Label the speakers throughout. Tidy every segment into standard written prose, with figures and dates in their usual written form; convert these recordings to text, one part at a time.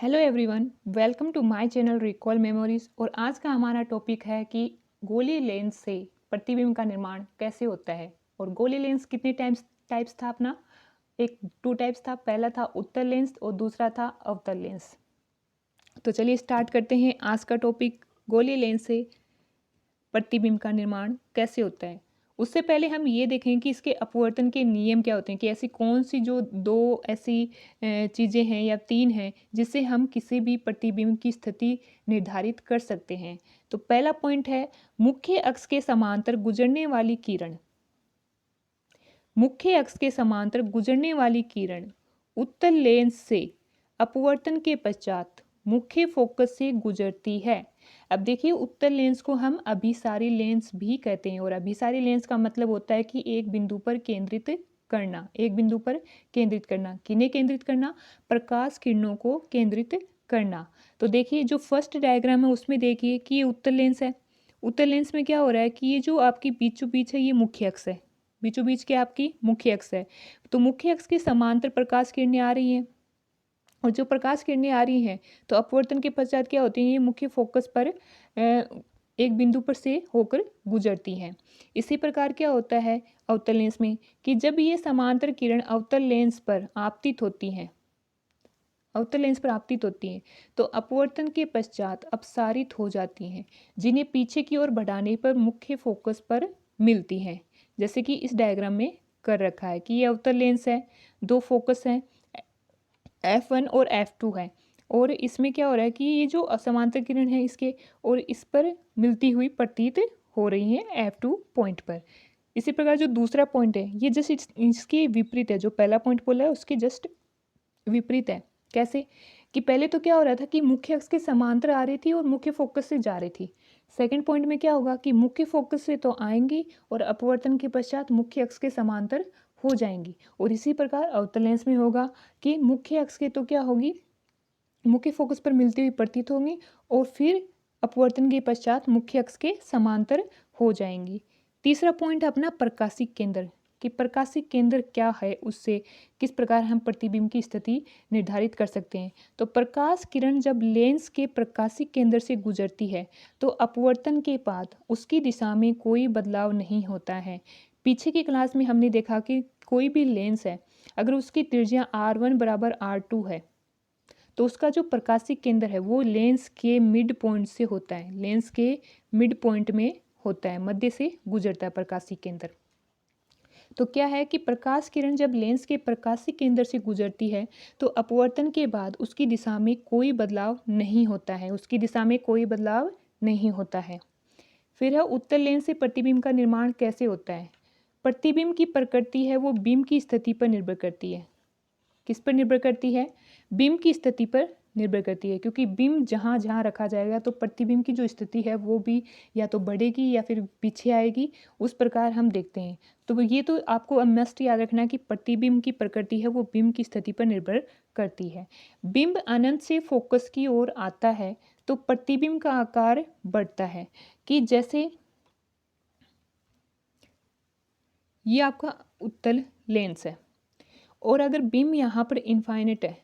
Speaker 1: Hello everyone, welcome to my channel recall memories. और आज का हमारा टॉपिक है कि गोली लेंस से प्रतिबिंब का निर्माण कैसे होता है। और गोली लेंस कितने टाइप्स था अपना? एक टू टाइप्स था। पहला था उत्तल लेंस और दूसरा था अवतल लेंस। तो चलिए स्टार्ट करते हैं आज का टॉपिक, गोली लेंस से प्रतिबिंब का निर्माण कैसे होता है। उससे पहले हम ये देखें कि इसके अपवर्तन के नियम क्या होते हैं, कि ऐसी कौन सी जो दो ऐसी चीज़ें हैं या तीन हैं जिससे हम किसी भी प्रतिबिंब की स्थिति निर्धारित कर सकते हैं। तो पहला पॉइंट है मुख्य अक्ष के समांतर गुजरने वाली किरण। मुख्य अक्ष के समांतर गुजरने वाली किरण उत्तल लेंस से अपवर्तन के पश्चात मुख्य फोकस से गुजरती है। अब देखिए, उत्तल लेंस को हम अभिसारी लेंस भी कहते हैं। और अभिसारी लेंस का मतलब होता है कि एक बिंदु पर केंद्रित करना। एक बिंदु पर केंद्रित करना, किन्हें केंद्रित करना? प्रकाश किरणों को केंद्रित करना। तो देखिए, जो फर्स्ट डायग्राम है उसमें देखिए कि ये उत्तल लेंस है। उत्तल लेंस में क्या हो रहा है कि ये जो आपकी बीचों बीच है ये मुख्य अक्ष है। बीचों बीच क्या आपकी मुख्य अक्ष है। तो मुख्य अक्ष के समांतर प्रकाश किरणें आ रही हैं। और जो प्रकाश किरणें आ रही हैं तो अपवर्तन के पश्चात क्या होती हैं, ये मुख्य फोकस पर एक बिंदु पर से होकर गुजरती हैं। इसी प्रकार क्या होता है अवतल लेंस में, कि जब ये समांतर किरण अवतल लेंस पर आपतित होती हैं, अवतल लेंस पर आपतित होती हैं, तो अपवर्तन के पश्चात अपसारित हो जाती हैं, जिन्हें पीछे की ओर बढ़ाने पर मुख्य फोकस पर मिलती हैं। जैसे कि इस डायग्राम में कर रखा है कि ये अवतल लेंस है, दो फोकस हैं, F1 और F2 है। और इसमें क्या हो रहा है कि ये जो असमांतर किरण है इसके और इस पर मिलती हुई प्रतीत हो रही है F2 पॉइंट पर। इसी प्रकार जो दूसरा पॉइंट है ये जस्ट इसके विपरीत है। जो पहला पॉइंट बोला है उसके जस्ट विपरीत है। कैसे? कि पहले तो क्या हो रहा था कि मुख्य अक्ष के समांतर आ रही थी और मुख्य फोकस से जा रही थी। सेकंड पॉइंट में क्या होगा कि मुख्य फोकस से तो आएंगी और अपवर्तन के पश्चात मुख्य अक्ष के समांतर हो जाएंगी। और इसी प्रकार अवतल लेंस में होगा कि मुख्य अक्ष के तो क्या होगी, मुख्य फोकस पर मिलती हुई प्रतीत होंगी और फिर अपवर्तन के पश्चात मुख्य अक्ष के समांतर हो जाएंगी। तीसरा पॉइंट है अपना प्रकाशिक केंद्र, कि प्रकाशिक केंद्र क्या है, उससे किस प्रकार हम प्रतिबिंब की स्थिति निर्धारित कर सकते हैं। तो प्रकाश किरण जब लेंस के प्रकाशिक केंद्र से गुजरती है तो अपवर्तन के बाद उसकी दिशा में कोई बदलाव नहीं होता है। पीछे की क्लास में हमने देखा कि कोई भी लेंस है, अगर उसकी त्रिज्या R1 बराबर R2 है तो उसका जो प्रकाशिक केंद्र है वो लेंस के मिड पॉइंट से होता है। लेंस के मिड पॉइंट में होता है, मध्य से गुजरता है प्रकाशिक केंद्र। तो क्या है कि प्रकाश किरण जब लेंस के प्रकाशिक केंद्र से गुजरती है तो अपवर्तन के बाद उसकी दिशा में कोई बदलाव नहीं होता है। उसकी दिशा में कोई बदलाव नहीं होता है। फिर है उत्तल लेंस से प्रतिबिंब का निर्माण कैसे होता है। प्रतिबिंब की प्रकृति है वो बिंब की स्थिति पर निर्भर करती है। किस पर निर्भर करती है? बिंब की स्थिति पर निर्भर करती है, क्योंकि बिंब जहाँ जहाँ रखा जाएगा तो प्रतिबिंब की जो स्थिति है वो भी या तो बढ़ेगी या फिर पीछे आएगी। उस प्रकार हम देखते हैं। तो ये तो आपको मस्ट याद रखना है कि प्रतिबिंब की प्रकृति है वो बिंब की स्थिति पर निर्भर करती है। बिंब अनंत से फोकस की ओर आता है तो प्रतिबिंब का आकार बढ़ता है। कि जैसे ये आपका उत्तल लेंस है और अगर बीम यहाँ पर इनफाइनाइट है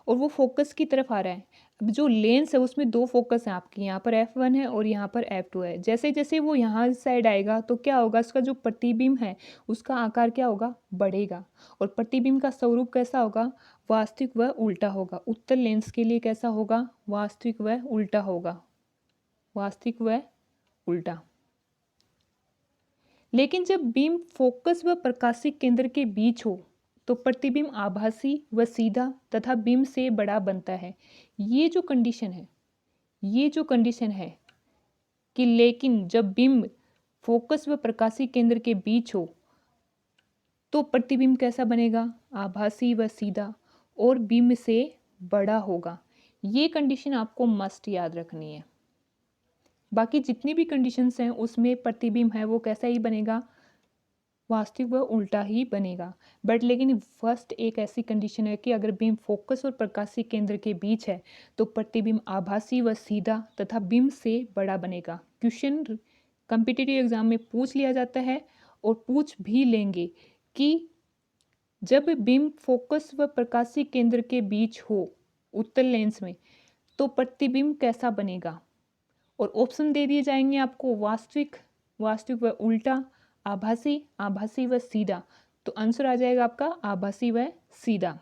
Speaker 1: और वो फोकस की तरफ आ रहा है। अब जो लेंस है उसमें दो फोकस हैं आपकी, यहाँ पर F1 है और यहाँ पर F2 है। जैसे जैसे वो यहाँ साइड आएगा तो क्या होगा, उसका जो प्रतिबिंब है उसका आकार क्या होगा, बढ़ेगा। और प्रतिबिंब का स्वरूप कैसा होगा, वास्तविक व उल्टा होगा। उत्तल लेंस के लिए कैसा होगा, वास्तविक व उल्टा होगा। वास्तविक व उल्टा। लेकिन जब बीम फोकस व प्रकाशिक केंद्र के बीच हो तो प्रतिबिंब आभासी व सीधा तथा बिंब से बड़ा बनता है। ये जो कंडीशन है, ये जो कंडीशन है कि लेकिन जब बिंब फोकस व प्रकाशिक केंद्र के बीच हो तो प्रतिबिंब कैसा बनेगा, आभासी व सीधा और बिंब से बड़ा होगा। ये कंडीशन आपको मस्ट याद रखनी है। बाकी जितनी भी कंडीशंस हैं उसमें प्रतिबिंब है वो कैसा ही बनेगा, वास्तविक व उल्टा ही बनेगा। बट लेकिन फर्स्ट एक ऐसी कंडीशन है कि अगर बीम फोकस और प्रकाशिक केंद्र के बीच है तो प्रतिबिंब आभासी व सीधा तथा बिंब से बड़ा बनेगा। क्वेश्चन कॉम्पिटिटिव एग्जाम में पूछ लिया जाता है और पूछ भी लेंगे कि जब बिंब फोकस व प्रकाशिक केंद्र के बीच हो उत्तल लेंस में, तो प्रतिबिंब कैसा बनेगा? और ऑप्शन दे दिए जाएंगे आपको, वास्तविक, वास्तविक व उल्टा, आभासी, आभासी व सीधा। तो आंसर आ जाएगा आपका आभासी व सीधा।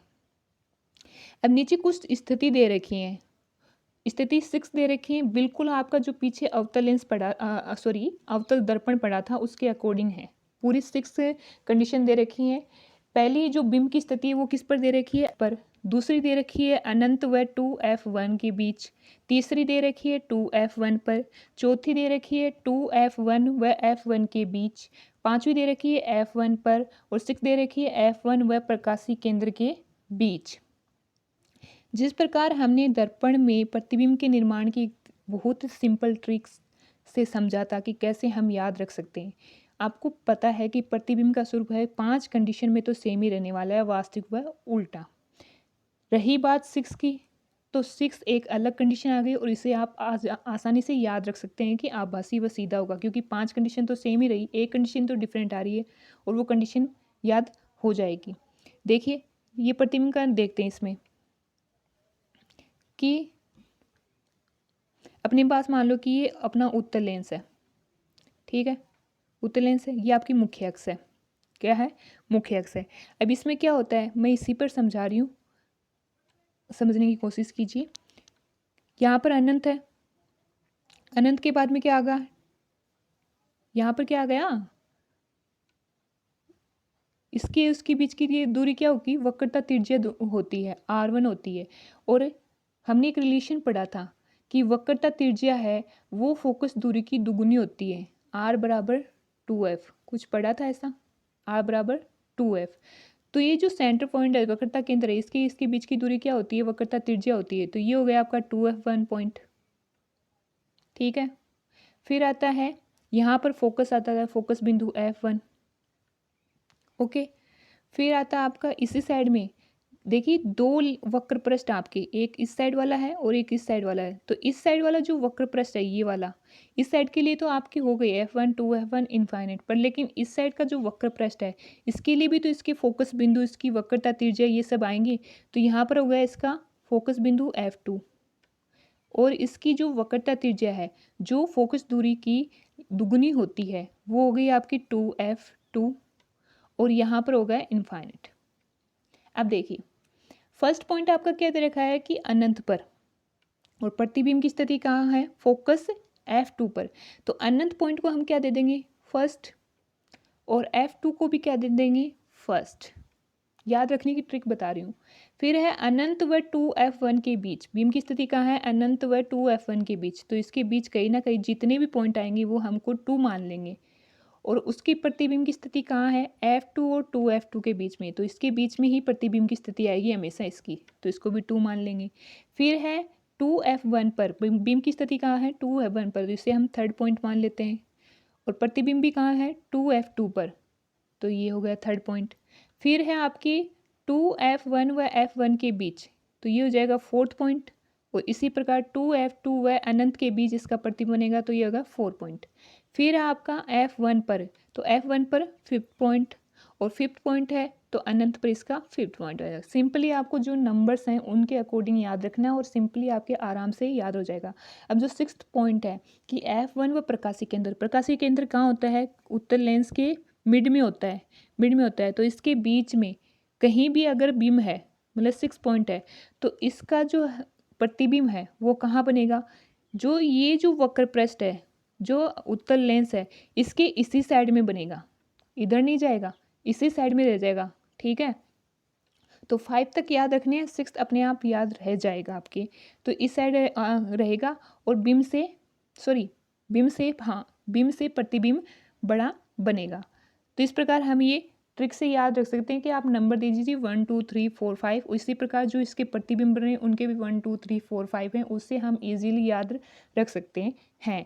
Speaker 1: अब नीचे कुछ स्थिति दे रखी है, स्थिति 6 दे रखी है, बिल्कुल आपका जो पीछे अवतल लेंस पड़ा, अवतल दर्पण पड़ा था उसके अकॉर्डिंग है। पूरी 6 कंडीशन दे रखी है। पहली जो बिंब की स्थिति है वो किस पर दे रखी है? पर। दूसरी दे रखी है अनंत व 2f1 के बीच। तीसरी दे रखी है 2f1 पर। चौथी दे रखी है 2f1 व f1 के बीच। पांचवी दे रखी है f1 पर। और 6 दे रखी है f1 व प्रकाशीय केंद्र के बीच। जिस प्रकार हमने दर्पण में प्रतिबिंब के निर्माण की बहुत सिंपल ट्रिक्स से समझा था कि कैसे हम याद रख सकते हैं। आपको पता है कि प्रतिबिंब का स्वरूप है 5 कंडीशन में तो सेम ही रहने वाला है, वास्तविक व उल्टा। रही बात 6 की, तो 6 एक अलग कंडीशन आ गई और इसे आप आसानी से याद रख सकते हैं कि आभासी व सीधा होगा, क्योंकि 5 कंडीशन तो सेम ही रही, एक कंडीशन तो डिफरेंट आ रही है और वो कंडीशन याद हो जाएगी। देखिए ये प्रतिबिंब का देखते हैं इसमें कि अपने पास मान लो कि ये अपना उत्तल लेंस है, ठीक है, उत्तल लेंस है, ये आपकी मुख्य अक्ष है। क्या है? मुख्य अक्ष है। अब इसमें क्या होता है, मैं इसी पर समझा रही हूँ, समझने की कोशिश कीजिए। यहाँ पर अनंत है, अनंत के बाद में क्या आ गया? यहाँ पर क्या आ गया? इसके उसके बीच की ये दूरी क्या होगी? वक्रता त्रिज्या होती है, r1 होती है। और हमने एक रिलेशन पढ़ा था कि वक्रता त्रिज्या है वो फोकस दूरी की दुगुनी होती है, r बराबर 2f। कुछ पढ़ा था ऐसा, r बराबर 2f। तो ये जो सेंटर पॉइंट है, वक्रता केंद्र है, इसके बीच की दूरी क्या होती है? वक्रता त्रिज्या होती है। तो ये हो गया आपका 2f1 पॉइंट, ठीक है। फिर आता है यहाँ पर फोकस आता है, फोकस बिंदु f1, ओके। फिर आता है आपका इसी साइड में, देखिए दो वक्र पृष्ठ आपके, एक इस साइड वाला है और एक इस साइड वाला है। तो इस साइड वाला जो वक्र पृष्ठ है ये वाला, इस साइड के लिए तो आपकी हो गई f1 2f1 इनफाइनाइट पर, लेकिन इस साइड का जो वक्र पृष्ठ है इसके लिए भी तो इसके फोकस बिंदु, इसकी वक्रता त्रिज्या ये सब आएंगे। तो यहाँ पर हो गया इसका फोकस बिंदु f2 और इसकी जो वक्रता त्रिज्या है जो फोकस दूरी की दुगुनी होती है वो हो गई आपकी 2f2 और यहाँ पर हो गया इनफाइनाइट। अब देखिए फर्स्ट पॉइंट आपका क्या दे रखा है कि अनंत पर, और प्रतिबिंब की स्थिति कहाँ है? फोकस f2 पर। तो अनंत पॉइंट को हम क्या दे देंगे? फर्स्ट, और f2 को भी क्या दे देंगे? फर्स्ट। याद रखने की ट्रिक बता रही हूँ। फिर है अनंत व 2f1 के बीच, बिंब की स्थिति कहाँ है? अनंत व 2f1 के बीच। तो इसके बीच कहीं ना कहीं जितने भी पॉइंट आएंगे वो हमको 2 मान लेंगे। और उसकी प्रतिबिंब की स्थिति कहाँ है? f2 और 2f2 के बीच में। तो इसके बीच में ही प्रतिबिंब की स्थिति आएगी हमेशा इसकी, तो इसको भी 2 मान लेंगे। फिर है 2f1 पर, बिंब की स्थिति कहाँ है? 2f1 पर, तो इसे हम थर्ड पॉइंट मान लेते हैं। और प्रतिबिंब भी कहाँ है? 2f2 पर, तो ये हो गया थर्ड पॉइंट। फिर है आपकी 2f1 व f1 के बीच, तो ये हो जाएगा फोर्थ पॉइंट। और इसी प्रकार 2f2 व अनंत के बीच इसका प्रतिबिंब बनेगा, तो ये होगा 4 पॉइंट। फिर है आपका f1 पर, तो f1 पर फिफ्थ पॉइंट, और फिफ्थ पॉइंट है तो अनंत पर इसका फिफ्थ पॉइंट आएगा। सिंपली आपको जो नंबर्स हैं उनके अकॉर्डिंग याद रखना है और सिंपली आपके आराम से याद हो जाएगा। अब जो सिक्स्थ पॉइंट है कि f1 व प्रकाशीय केंद्र, प्रकाशीय केंद्र कहाँ होता है? उत्तल लेंस के मिड में होता है, मिड में होता है। तो इसके बीच में कहीं भी अगर बिंब है, मतलब 6 पॉइंट है, तो इसका जो प्रतिबिंब है वो कहाँ बनेगा? जो ये जो वक्र पृष्ठ है, जो उत्तल लेंस है, इसके इसी साइड में बनेगा, इधर नहीं जाएगा, इसी साइड में रह जाएगा, ठीक है। तो 5 तक याद रखने हैं, 6 अपने आप याद रह जाएगा आपके। तो इस साइड रहेगा और बिंब से प्रतिबिंब बड़ा बनेगा। तो इस प्रकार हम ये ट्रिक से याद रख सकते हैं कि आप नंबर दे दीजिए 1 2 3 4 5, इसी प्रकार जो इसके प्रतिबिंब बने उनके भी 1 2 3 4 5 हैं, उससे हम इजीली याद रख सकते हैं।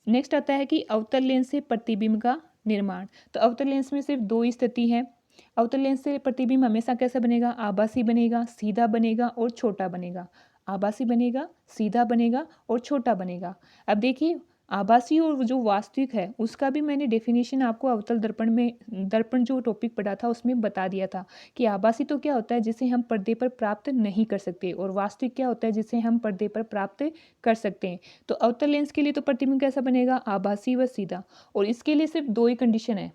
Speaker 1: नेक्स्ट आता है कि अवतल लेंस से प्रतिबिंब का निर्माण। तो अवतल लेंस में सिर्फ 2 स्थिति है। अवतल लेंस से प्रतिबिंब हमेशा कैसा बनेगा? आभासी बनेगा, सीधा बनेगा और छोटा बनेगा। आभासी बनेगा, सीधा बनेगा और छोटा बनेगा। अब देखिए आभासी और जो वास्तविक है उसका भी मैंने डेफिनेशन आपको अवतल दर्पण में, दर्पण जो टॉपिक पढ़ा था उसमें बता दिया था कि आभासी तो क्या होता है जिसे हम पर्दे पर प्राप्त नहीं कर सकते, और वास्तविक क्या होता है जिसे हम पर्दे पर प्राप्त कर सकते हैं। तो अवतल लेंस के लिए तो प्रतिबिंब कैसा बनेगा, आभासी व सीधा, और इसके लिए सिर्फ 2 ही कंडीशन है,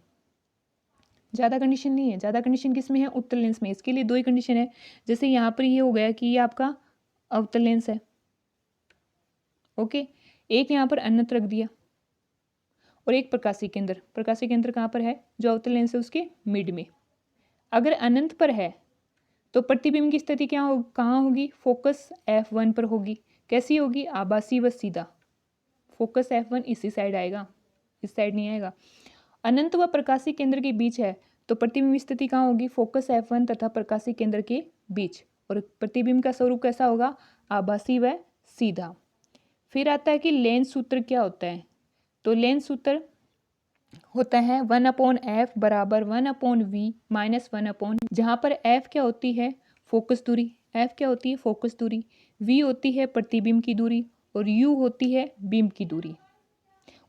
Speaker 1: ज़्यादा कंडीशन नहीं है। ज़्यादा कंडीशन किस में है, उत्तल लेंस में। इसके लिए 2 ही कंडीशन है। जैसे यहाँ पर ये हो गया कि ये आपका अवतल लेंस है, ओके, एक यहाँ पर अनंत रख दिया और एक प्रकाशीय केंद्र। प्रकाशीय केंद्र कहाँ पर है, जो अवतल लेंस है उसके मिड में। अगर अनंत पर है तो प्रतिबिंब की स्थिति क्या हो, कहाँ होगी, फोकस F1 पर होगी। कैसी होगी, आभासी व सीधा। फोकस F1 इसी साइड आएगा, इस साइड नहीं आएगा। अनंत व प्रकाशीय केंद्र के बीच है तो प्रतिबिंब स्थिति कहाँ होगी, फोकस F1 तथा प्रकाशीय केंद्र के बीच। और प्रतिबिंब का स्वरूप कैसा होगा, आभासी व सीधा। फिर आता है कि लेंस सूत्र क्या होता है। तो लेंस सूत्र होता है 1/f बराबर 1/v माइनस 1/, जहाँ पर f क्या होती है, फोकस दूरी। f क्या होती है, फोकस दूरी। v होती है प्रतिबिंब की दूरी और u होती है बिंब की दूरी।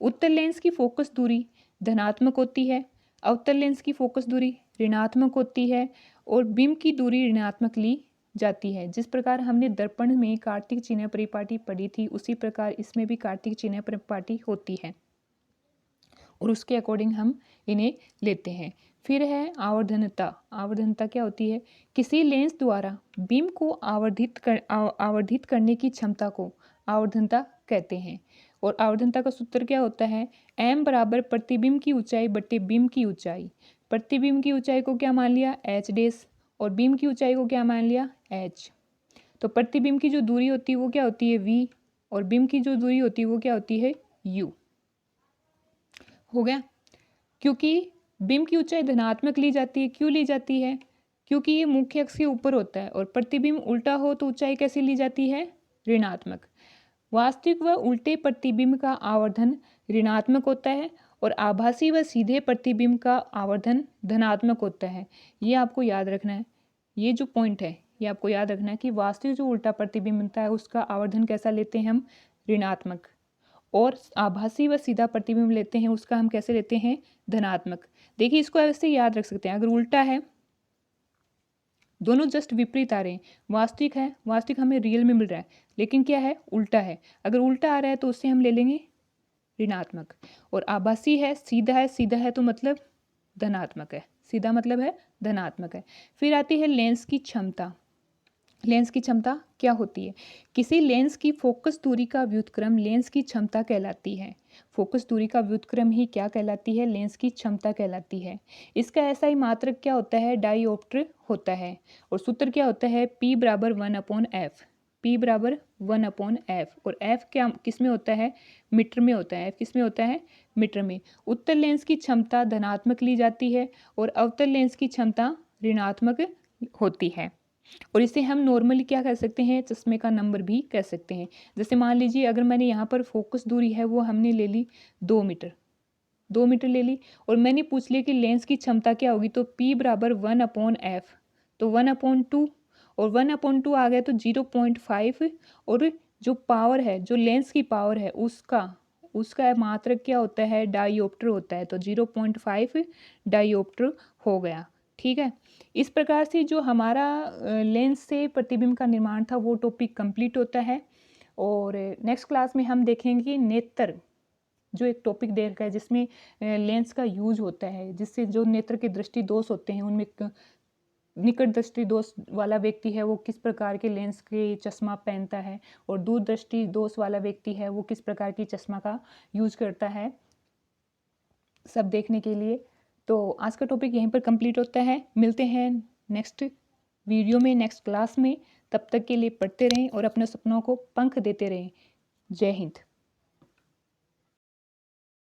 Speaker 1: उत्तल लेंस की फोकस दूरी धनात्मक होती है, अवतल लेंस की फोकस दूरी ऋणात्मक होती है और बिंब की दूरी ऋणात्मक ली जाती है। जिस प्रकार हमने दर्पण में कार्तिक चिन्ह परिपाटी पढ़ी थी उसी प्रकार इसमें भी कार्तिक चिन्ह परिपाटी होती है और उसके अकॉर्डिंग हम इन्हें लेते हैं। फिर है आवर्धनता। आवर्धनता क्या होती है, किसी लेंस द्वारा बीम को आवर्धित करने की क्षमता को आवर्धनता कहते हैं। और आवर्धनता का सूत्र क्या होता है, m बराबर प्रतिबिंब की ऊंचाई बट्टे बिंब की ऊंचाई। प्रतिबिंब की ऊंचाई को क्या मान लिया, h डेस, और बिंब की ऊंचाई को क्या मान लिया, h। तो प्रतिबिंब की जो दूरी होती है वो क्या होती है, v, और बिंब की जो दूरी होती है वो क्या होती है, u। हो गया। क्योंकि बिंब की ऊंचाई धनात्मक ली जाती है, क्यों ली जाती है, क्योंकि ये मुख्य अक्ष के ऊपर होता है और प्रतिबिंब उल्टा हो तो ऊंचाई कैसी ली जाती है, ऋणात्मक। वास्तविक व उल्टे प्रतिबिंब का आवर्धन ऋणात्मक होता है और आभासी व सीधे प्रतिबिंब का आवर्धन धनात्मक होता है। ये आपको याद रखना है, ये जो पॉइंट है ये आपको याद रखना है कि वास्तविक जो उल्टा प्रतिबिंब बनता है उसका आवर्धन कैसा लेते हैं हम, ऋणात्मक, और आभासी व सीधा प्रतिबिंब लेते हैं उसका हम कैसे लेते हैं, धनात्मक। देखिए इसको ऐसे याद रख सकते हैं, अगर उल्टा है, दोनों जस्ट विपरीत आ रहे हैं, वास्तविक है, वास्तविक हमें रियल में मिल रहा है, लेकिन क्या है, उल्टा है। अगर उल्टा आ रहा है तो उससे हम ले लेंगे ऋणात्मक। और आभासी है, सीधा है तो मतलब धनात्मक है, सीधा मतलब है धनात्मक है। फिर आती है लेंस की क्षमता। लेंस की क्षमता क्या होती है, किसी लेंस की फोकस दूरी का व्युत्क्रम लेंस की क्षमता कहलाती है। फोकस दूरी का व्युत्क्रम ही क्या कहलाती है, लेंस की क्षमता कहलाती है। इसका ऐसा ही मात्रक क्या होता है, डायोप्टर होता है। और सूत्र क्या होता है, P बराबर 1/f। P बराबर 1/f, और f क्या किस में होता है, मीटर में होता है। f किस में होता है, मीटर में। उत्तल लेंस की क्षमता धनात्मक ली जाती है और अवतल लेंस की क्षमता ऋणात्मक होती है। और इसे हम नॉर्मली क्या कह सकते हैं, चश्मे का नंबर भी कह सकते हैं। जैसे मान लीजिए अगर मैंने यहाँ पर फोकस दूरी है वो हमने ले ली 2 मीटर, 2 मीटर ले ली, और मैंने पूछ लिया कि लेंस की क्षमता क्या होगी, तो P बराबर 1/f, तो 1/2, और 1/2 आ गया तो 0.5, और जो पावर है, जो लेंस की पावर है उसका मात्रक क्या होता है, डायोप्टर होता है, तो 0.5 डायोप्टर हो गया। ठीक है, इस प्रकार से जो हमारा लेंस से प्रतिबिंब का निर्माण था वो टॉपिक कंप्लीट होता है। और नेक्स्ट क्लास में हम देखेंगे कि नेत्र, जो एक टॉपिक दे रखा है जिसमें लेंस का यूज होता है, जिससे जो नेत्र के दृष्टि दोष होते हैं उनमें निकट दृष्टि दोष वाला व्यक्ति है वो किस प्रकार के लेंस के चश्मा पहनता है, और दूर दृष्टि दोष वाला व्यक्ति है वो किस प्रकार की चश्मा का यूज करता है, सब देखने के लिए। तो आज का टॉपिक यहीं पर कंप्लीट होता है। मिलते हैं नेक्स्ट वीडियो में, नेक्स्ट क्लास में। तब तक के लिए पढ़ते रहें और अपने सपनों को पंख देते रहें। जय हिंद।